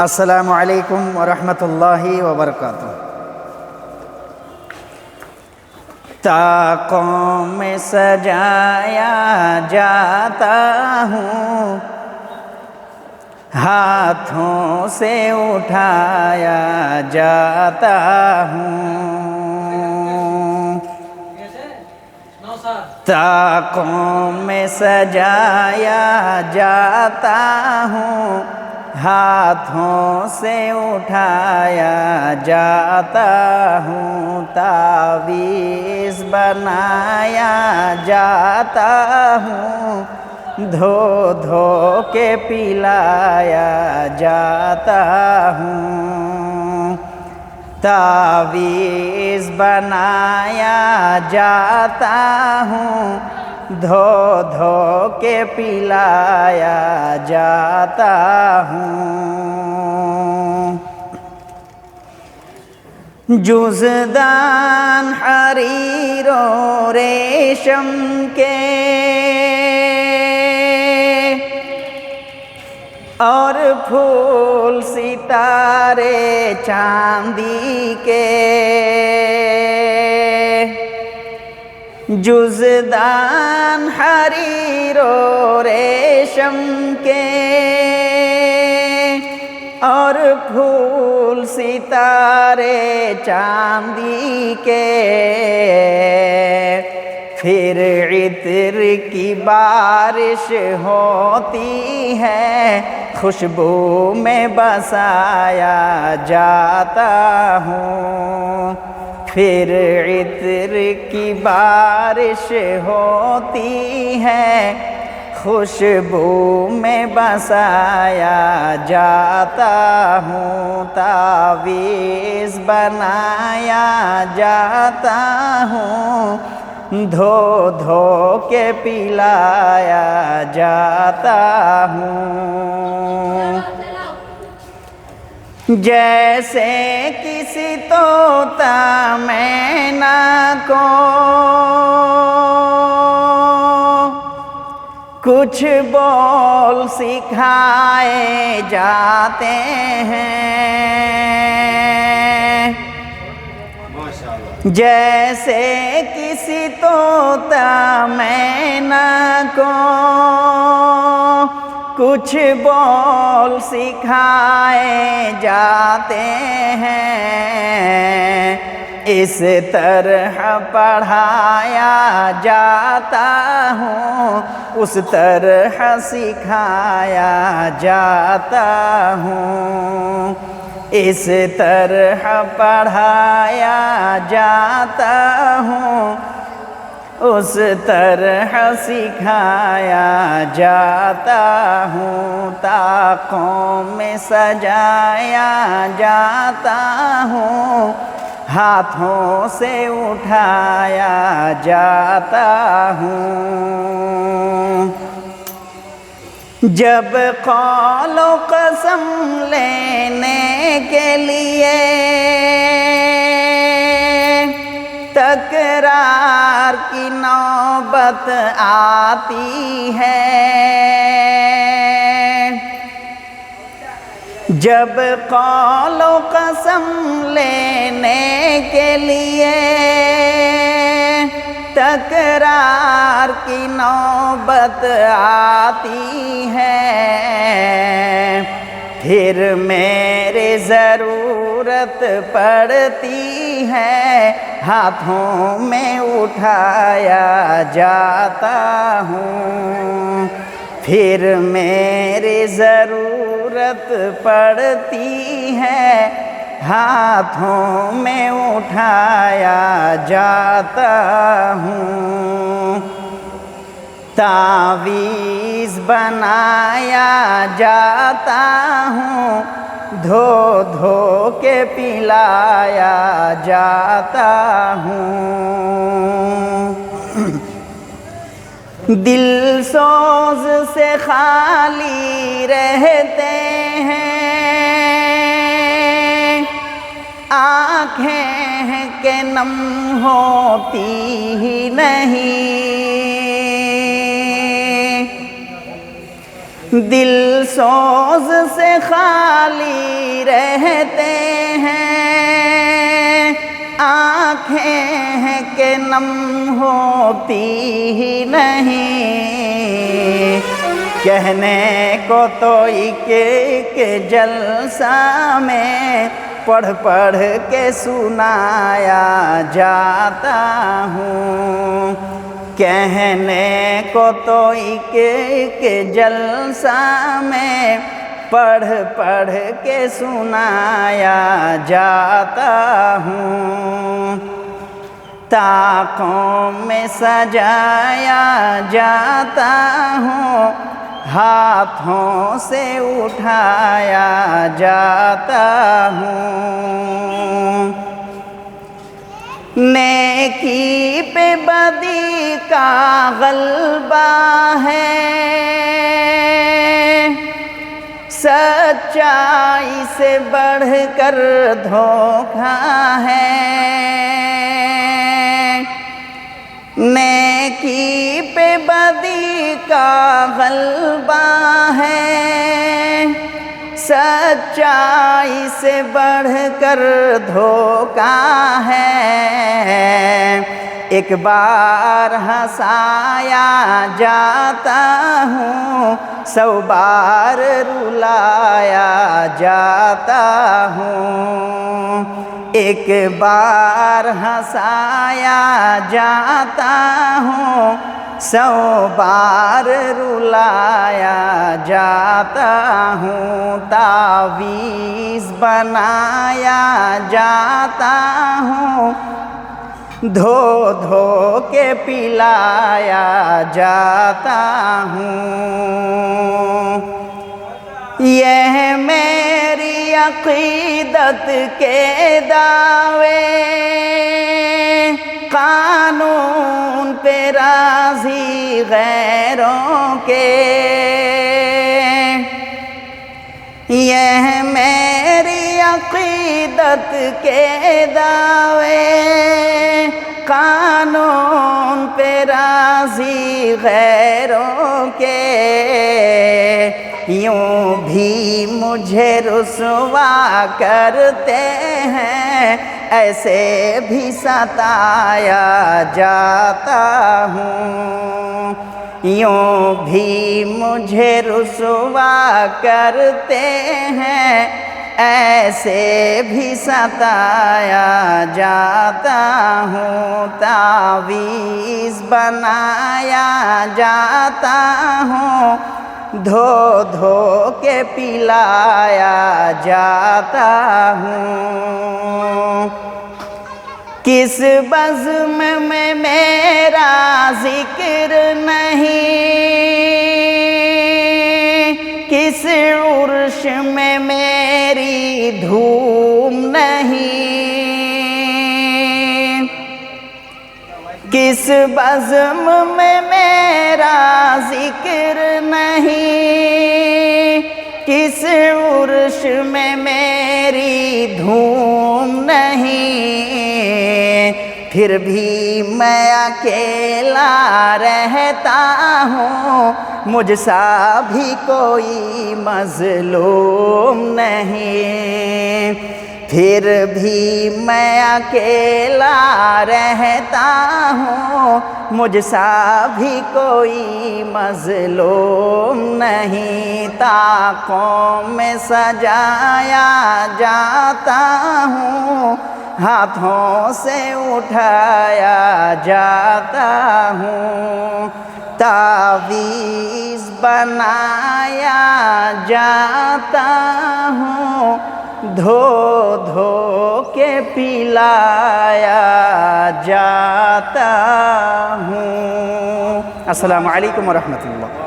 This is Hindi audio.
अस्सलामु अलैकुम वरहमतुल्लाहि वबरकातुह। ताक़ों में सजाया जाता हूँ, हाथों से उठाया जाता हूँ। ताक़ों में सजाया जाता हूँ, हाथों से उठाया जाता हूँ। तावीज़ बनाया जाता हूँ, धो धो के पिलाया जाता हूँ। तावीज़ बनाया जाता हूँ, धो धो के पिलाया जाता हूँ। जुज़दान हरीर और रेशम के और फूल सितारे चांदी के, जुज़दान हरीर और रेशम के और फूल सितारे चांदी के। फिर इत्र की बारिश होती है, खुशबू में बसाया जाता हूँ। फिर इत्र की बारिश होती है, खुशबू में बसाया जाता हूँ। तावीज़ बनाया जाता हूँ, धो धो के पिलाया जाता हूँ। जैसे किसी तोता मैना को कुछ बोल सिखाए जाते हैं, जैसे किसी तोता मैना को कुछ बोल सिखाए जाते हैं, इस तरह पढ़ाया जाता हूँ, उस तरह सिखाया जाता हूँ। इस तरह पढ़ाया जाता हूँ, उस तरह सिखाया जाता हूँ। ताक़ों में सजाया जाता हूँ, हाथों से उठाया जाता हूँ। जब कौलो कसम लेने के लिए तकरार की नौबत आती है, जब कौलो कसम लेने के लिए तकरार की नौबत आती है, फिर मेरे ज़रूरत पड़ती है, हाथों में उठाया जाता हूँ। फिर मेरी ज़रूरत पड़ती है, हाथों में उठाया जाता हूँ। तावीज़ बनाया जाता हूँ, धो धो के पिलाया जाता हूँ। दिल सोज से खाली रहते हैं, आँखें के नम होती ही नहीं। दिल सोज से खाली रहते हैं, आँखें हैं कि नम होती ही नहीं। कहने को तो एक जलसा में पढ़ पढ़ के सुनाया जाता हूँ। कहने को तो एक जलसा में पढ़ पढ़ के सुनाया जाता हूँ। ताकों में सजाया जाता हूँ, हाथों से उठाया जाता हूँ। नेकी पे बदी का गलबा है, सच्चाई से बढ़कर धोखा है। नेकी पे बदी का गलबा है, सच्चाई से बढ़कर धोखा है। एक बार हंसाया जाता हूँ, 100 बार रुलाया जाता हूँ। एक बार हंसाया जाता हूँ, 100 बार रुलाया जाता हूँ। तावीज़ बनाया जाता हूँ, धो धो के पिलाया जाता हूँ। यह मेरी अक़ीदत के दावे, कानून पे राज़ी गैरों के। यह मेरी अक़ीदत के दावे, कानून पे राज़ी गैरों के। यूं भी मुझे रुसवा करते हैं, ऐसे भी सताया जाता हूँ। यूं भी मुझे रुसवा करते हैं, ऐसे भी सताया जाता हूँ। तावीज़ बनाया जाता हूँ, धो धो के पिलाया जाता हूँ। किस बज़्म में मेरा ज़िक्र नहीं, किस उर्श में मेरी धूम नहीं। किस बज़्म में मेरा ज़िक्र नहीं, किस उर्श में मेरी धूम नहीं। फिर भी मैं अकेला रहता हूँ, मुझसा भी कोई मज़लूम नहीं। फिर भी मैं अकेला रहता हूँ, मुझसा भी कोई मज़लूम नहीं। ताकों में सजाया जाता हूँ, हाथों से उठाया जाता हूँ। तावीज़ बनाया जाता हूँ, धो धो के पिलाया जाता हूँ। अस्सलामु अलैकुम व रहमतुल्लाह।